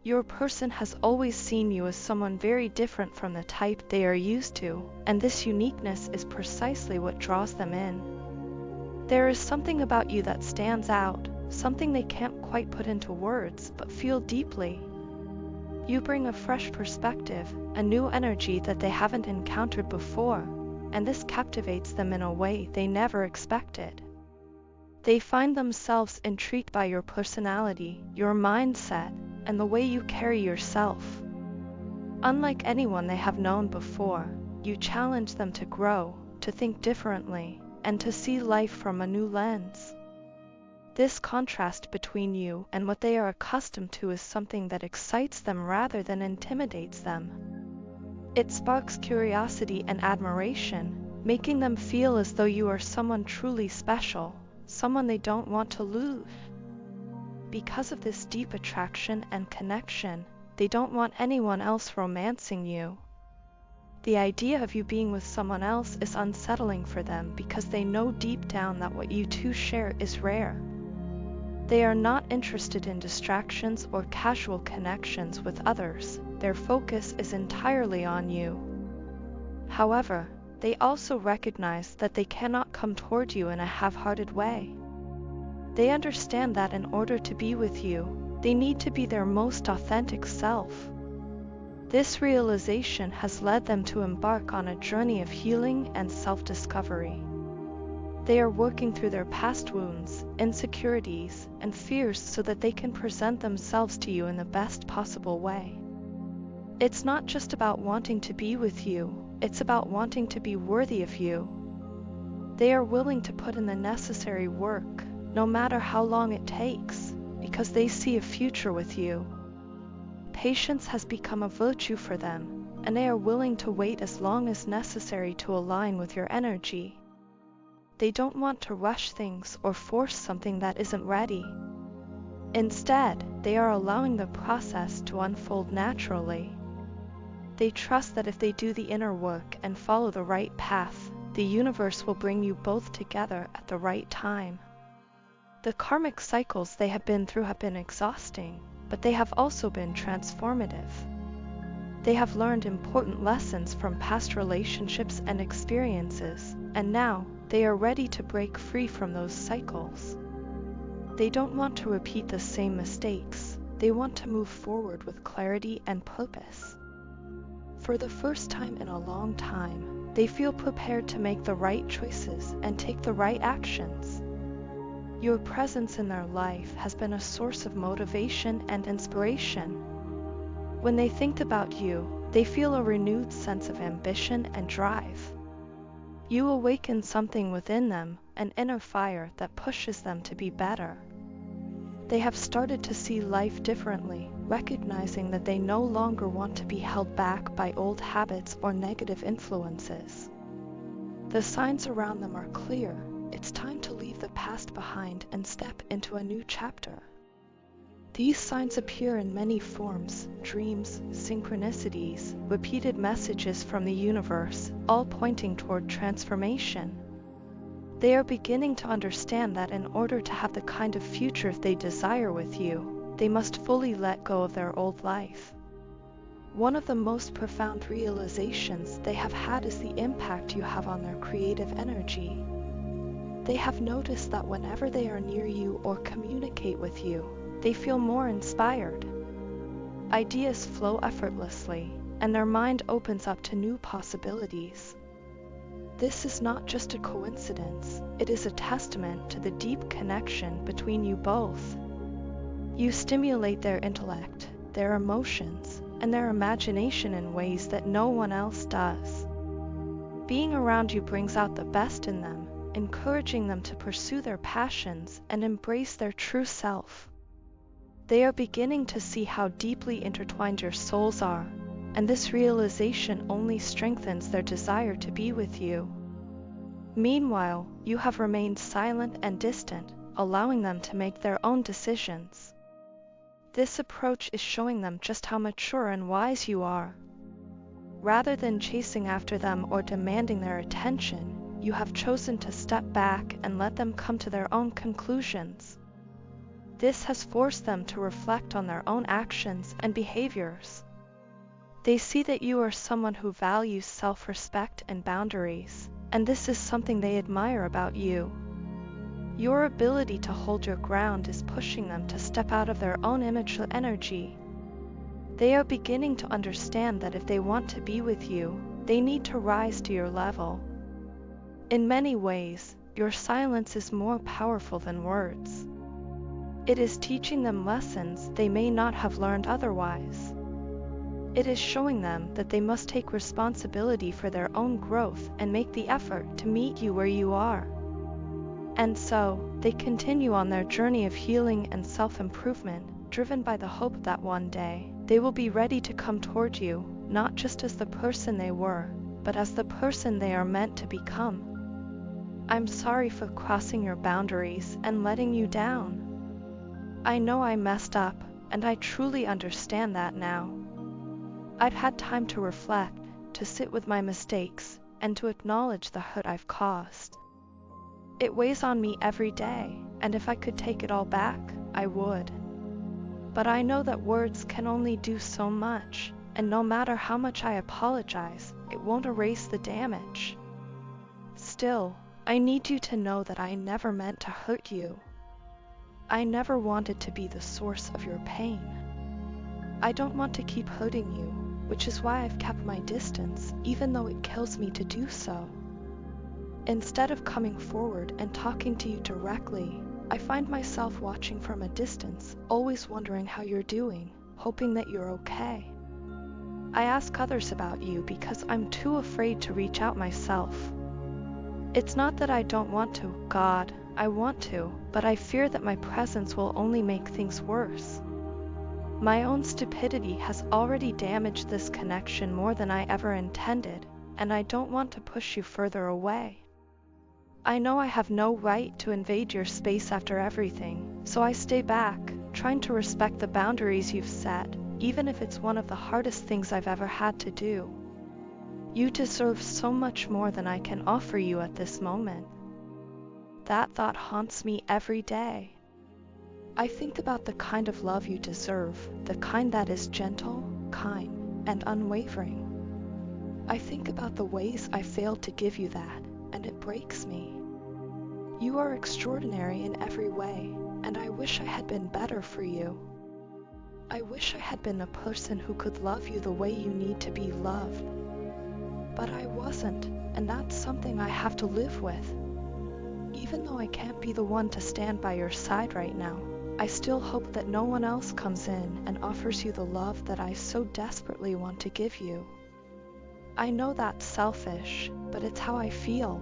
Your person has always seen you as someone very different from the type they are used to, and this uniqueness is precisely what draws them in. There is something about you that stands out, something they can't quite put into words but feel deeply. You bring a fresh perspective, a new energy that they haven't encountered before, and this captivates them in a way they never expected. They find themselves intrigued by your personality, your mindset, and the way you carry yourself. Unlike anyone they have known before, you challenge them to grow, to think differently, and to see life from a new lens. This contrast between you and what they are accustomed to is something that excites them rather than intimidates them. It sparks curiosity and admiration, making them feel as though you are someone truly special, someone they don't want to lose. Because of this deep attraction and connection, they don't want anyone else romancing you. The idea of you being with someone else is unsettling for them because they know deep down that what you two share is rare. They are not interested in distractions or casual connections with others. Their focus is entirely on you. However, they also recognize that they cannot come toward you in a half-hearted way. They understand that in order to be with you, they need to be their most authentic self. This realization has led them to embark on a journey of healing and self-discovery. They are working through their past wounds, insecurities, and fears so that they can present themselves to you in the best possible way. It's not just about wanting to be with you, it's about wanting to be worthy of you. They are willing to put in the necessary work, no matter how long it takes, because they see a future with you. Patience has become a virtue for them, and they are willing to wait as long as necessary to align with your energy. They don't want to rush things or force something that isn't ready. Instead, they are allowing the process to unfold naturally. They trust that if they do the inner work and follow the right path, the universe will bring you both together at the right time. The karmic cycles they have been through have been exhausting, but they have also been transformative. They have learned important lessons from past relationships and experiences, and now they are ready to break free from those cycles. They don't want to repeat the same mistakes. They want to move forward with clarity and purpose. For the first time in a long time, they feel prepared to make the right choices and take the right actions. Your presence in their life has been a source of motivation and inspiration. When they think about you, they feel a renewed sense of ambition and drive. You awaken something within them, an inner fire that pushes them to be better. They have started to see life differently, recognizing that they no longer want to be held back by old habits or negative influences. The signs around them are clear. It's time to leave the past behind and step into a new chapter. These signs appear in many forms: dreams, synchronicities, repeated messages from the universe, all pointing toward transformation. They are beginning to understand that in order to have the kind of future they desire with you, they must fully let go of their old life. One of the most profound realizations they have had is the impact you have on their creative energy. They have noticed that whenever they are near you or communicate with you, they feel more inspired. Ideas flow effortlessly, and their mind opens up to new possibilities. This is not just a coincidence, it is a testament to the deep connection between you both. You stimulate their intellect, their emotions, and their imagination in ways that no one else does. Being around you brings out the best in them, encouraging them to pursue their passions and embrace their true self. They are beginning to see how deeply intertwined your souls are, and this realization only strengthens their desire to be with you. Meanwhile, you have remained silent and distant, allowing them to make their own decisions. This approach is showing them just how mature and wise you are. Rather than chasing after them or demanding their attention, you have chosen to step back and let them come to their own conclusions. This has forced them to reflect on their own actions and behaviors. They see that you are someone who values self-respect and boundaries, and this is something they admire about you. Your ability to hold your ground is pushing them to step out of their own immature energy. They are beginning to understand that if they want to be with you, they need to rise to your level. In many ways, your silence is more powerful than words. It is teaching them lessons they may not have learned otherwise. It is showing them that they must take responsibility for their own growth and make the effort to meet you where you are. And so, they continue on their journey of healing and self-improvement, driven by the hope that one day, they will be ready to come toward you, not just as the person they were, but as the person they are meant to become. I'm sorry for crossing your boundaries and letting you down. I know I messed up, and I truly understand that now. I've had time to reflect, to sit with my mistakes, and to acknowledge the hurt I've caused. It weighs on me every day, and if I could take it all back, I would. But I know that words can only do so much, and no matter how much I apologize, it won't erase the damage. Still, I need you to know that I never meant to hurt you. I never wanted to be the source of your pain. I don't want to keep hurting you, which is why I've kept my distance, even though it kills me to do so. Instead of coming forward and talking to you directly, I find myself watching from a distance, always wondering how you're doing, hoping that you're okay. I ask others about you because I'm too afraid to reach out myself. It's not that I don't want to, God, I want to, but I fear that my presence will only make things worse. My own stupidity has already damaged this connection more than I ever intended, and I don't want to push you further away. I know I have no right to invade your space after everything, so I stay back, trying to respect the boundaries you've set, even if it's one of the hardest things I've ever had to do. You deserve so much more than I can offer you at this moment. That thought haunts me every day. I think about the kind of love you deserve, the kind that is gentle, kind, and unwavering. I think about the ways I failed to give you that, and it breaks me. You are extraordinary in every way, and I wish I had been better for you. I wish I had been a person who could love you the way you need to be loved. But I wasn't, and that's something I have to live with. Even though I can't be the one to stand by your side right now, I still hope that no one else comes in and offers you the love that I so desperately want to give you. I know that's selfish, but it's how I feel.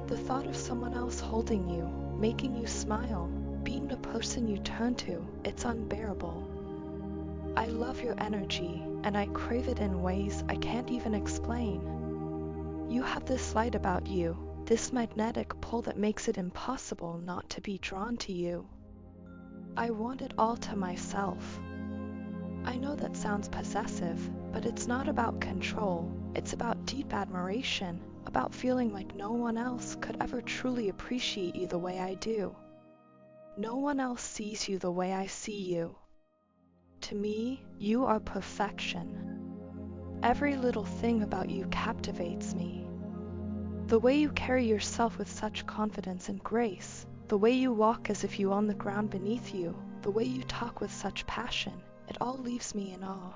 The thought of someone else holding you, making you smile, being the person you turn to, it's unbearable. I love your energy, and I crave it in ways I can't even explain. You have this light about you, this magnetic pull that makes it impossible not to be drawn to you. I want it all to myself. I know that sounds possessive, but it's not about control. It's about deep admiration, about feeling like no one else could ever truly appreciate you the way I do. No one else sees you the way I see you. To me, you are perfection. Every little thing about you captivates me. The way you carry yourself with such confidence and grace, the way you walk as if you own the ground beneath you, the way you talk with such passion, it all leaves me in awe.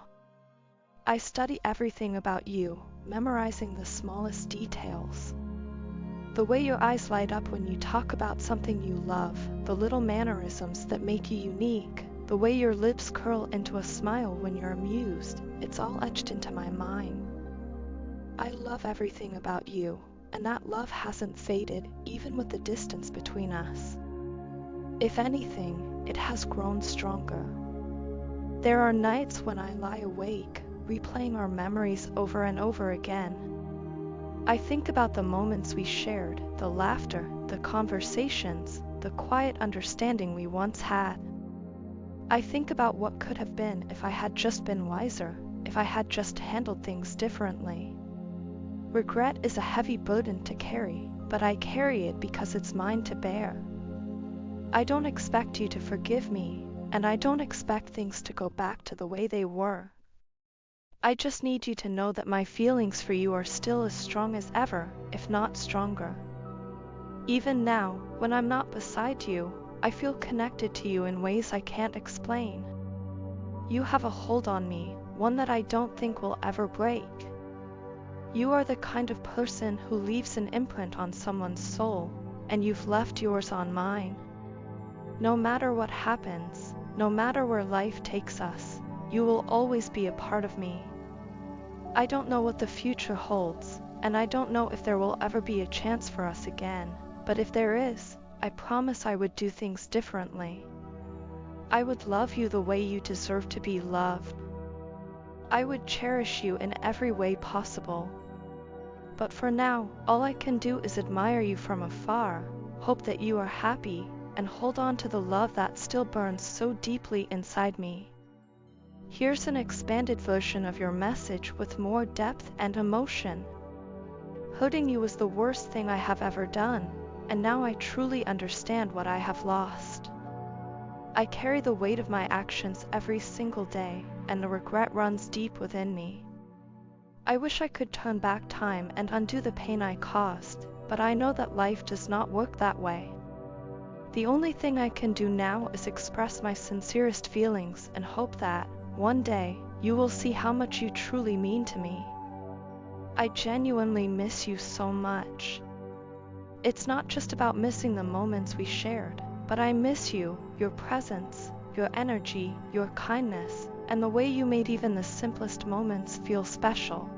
I study everything about you, memorizing the smallest details. The way your eyes light up when you talk about something you love, the little mannerisms that make you unique, the way your lips curl into a smile when you're amused, it's all etched into my mind. I love everything about you, and that love hasn't faded even with the distance between us. If anything, it has grown stronger. There are nights when I lie awake, replaying our memories over and over again. I think about the moments we shared, the laughter, the conversations, the quiet understanding we once had. I think about what could have been if I had just been wiser, if I had just handled things differently. Regret is a heavy burden to carry, but I carry it because it's mine to bear. I don't expect you to forgive me, and I don't expect things to go back to the way they were. I just need you to know that my feelings for you are still as strong as ever, if not stronger. Even now, when I'm not beside you, I feel connected to you in ways I can't explain. You have a hold on me, one that I don't think will ever break. You are the kind of person who leaves an imprint on someone's soul, and you've left yours on mine. No matter what happens, no matter where life takes us, you will always be a part of me. I don't know what the future holds, and I don't know if there will ever be a chance for us again, but if there is, I promise I would do things differently. I would love you the way you deserve to be loved. I would cherish you in every way possible. But for now, all I can do is admire you from afar, hope that you are happy, and hold on to the love that still burns so deeply inside me. Here's an expanded version of your message with more depth and emotion. Hurting you was the worst thing I have ever done, and now I truly understand what I have lost. I carry the weight of my actions every single day, and the regret runs deep within me. I wish I could turn back time and undo the pain I caused, but I know that life does not work that way. The only thing I can do now is express my sincerest feelings and hope that, one day, you will see how much you truly mean to me. I genuinely miss you so much. It's not just about missing the moments we shared, but I miss you, your presence, your energy, your kindness, and the way you made even the simplest moments feel special.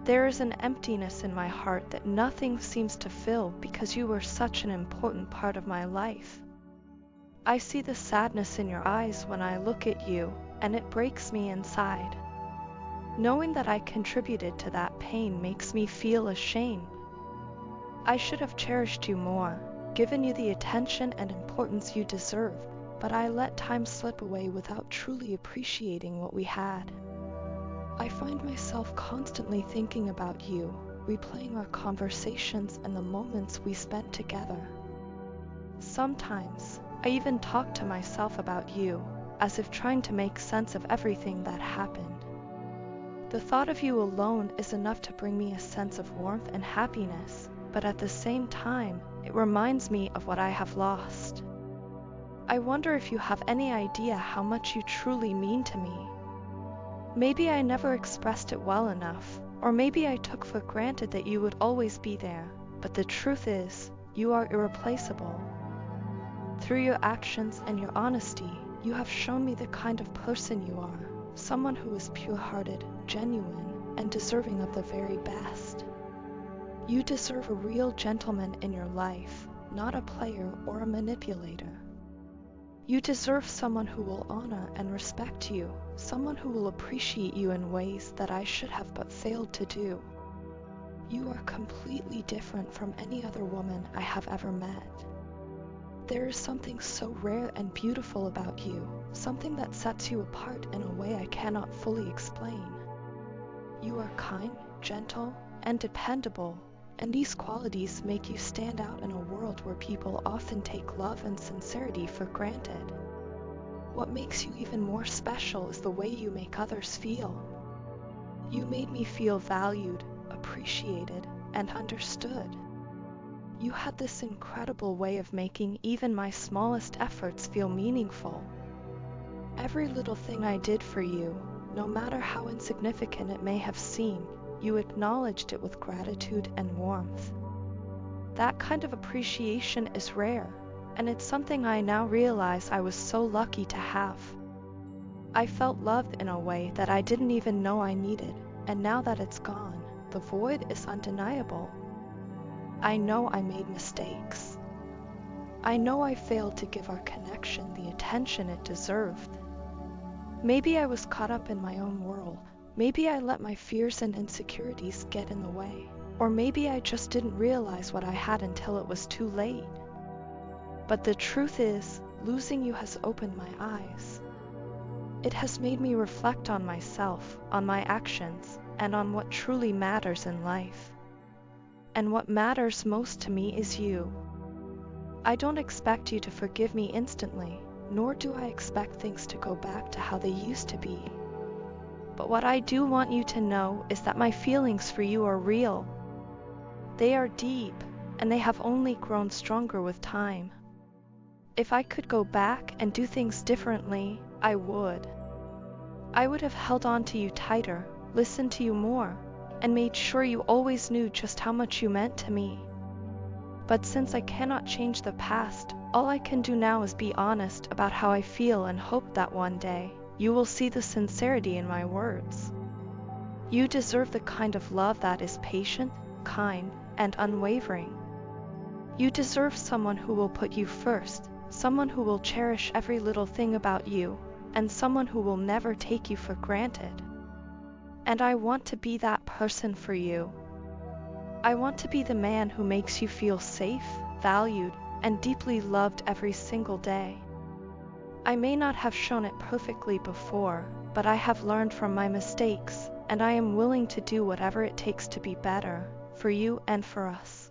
There is an emptiness in my heart that nothing seems to fill because you were such an important part of my life. I see the sadness in your eyes when I look at you, and it breaks me inside. Knowing that I contributed to that pain makes me feel ashamed. I should have cherished you more, given you the attention and importance you deserve, but I let time slip away without truly appreciating what we had. I find myself constantly thinking about you, replaying our conversations and the moments we spent together. Sometimes, I even talk to myself about you, as if trying to make sense of everything that happened. The thought of you alone is enough to bring me a sense of warmth and happiness, but at the same time, it reminds me of what I have lost. I wonder if you have any idea how much you truly mean to me. Maybe I never expressed it well enough, or maybe I took for granted that you would always be there, but the truth is, you are irreplaceable. Through your actions and your honesty, you have shown me the kind of person you are, someone who is pure-hearted, genuine, and deserving of the very best. You deserve a real gentleman in your life, not a player or a manipulator. You deserve someone who will honor and respect you, someone who will appreciate you in ways that I should have but failed to do. You are completely different from any other woman I have ever met. There is something so rare and beautiful about you, something that sets you apart in a way I cannot fully explain. You are kind, gentle, and dependable, and these qualities make you stand out in a world where people often take love and sincerity for granted. What makes you even more special is the way you make others feel. You made me feel valued, appreciated, and understood. You had this incredible way of making even my smallest efforts feel meaningful. Every little thing I did for you, no matter how insignificant it may have seemed, you acknowledged it with gratitude and warmth. That kind of appreciation is rare, and it's something I now realize I was so lucky to have. I felt loved in a way that I didn't even know I needed, and now that it's gone, the void is undeniable. I know I made mistakes. I know I failed to give our connection the attention it deserved. Maybe I was caught up in my own world. Maybe I let my fears and insecurities get in the way. Or maybe I just didn't realize what I had until it was too late. But the truth is, losing you has opened my eyes. It has made me reflect on myself, on my actions, and on what truly matters in life. And what matters most to me is you. I don't expect you to forgive me instantly, nor do I expect things to go back to how they used to be. But what I do want you to know is that my feelings for you are real. They are deep, and they have only grown stronger with time. If I could go back and do things differently, I would. I would have held on to you tighter, listened to you more, and made sure you always knew just how much you meant to me. But since I cannot change the past, all I can do now is be honest about how I feel and hope that one day you will see the sincerity in my words. You deserve the kind of love that is patient, kind, and unwavering. You deserve someone who will put you first, someone who will cherish every little thing about you, and someone who will never take you for granted. And I want to be that person for you. I want to be the man who makes you feel safe, valued, and deeply loved every single day. I may not have shown it perfectly before, but I have learned from my mistakes, and I am willing to do whatever it takes to be better, for you and for us.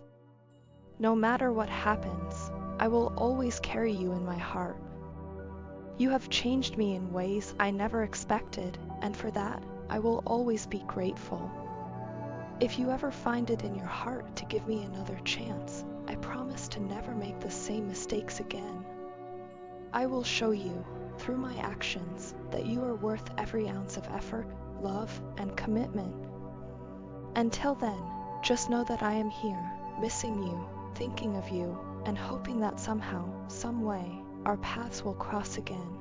No matter what happens, I will always carry you in my heart. You have changed me in ways I never expected, and for that, I will always be grateful. If you ever find it in your heart to give me another chance, I promise to never make the same mistakes again. I will show you, through my actions, that you are worth every ounce of effort, love, and commitment. Until then, just know that I am here, missing you, thinking of you, and hoping that somehow, some way, our paths will cross again.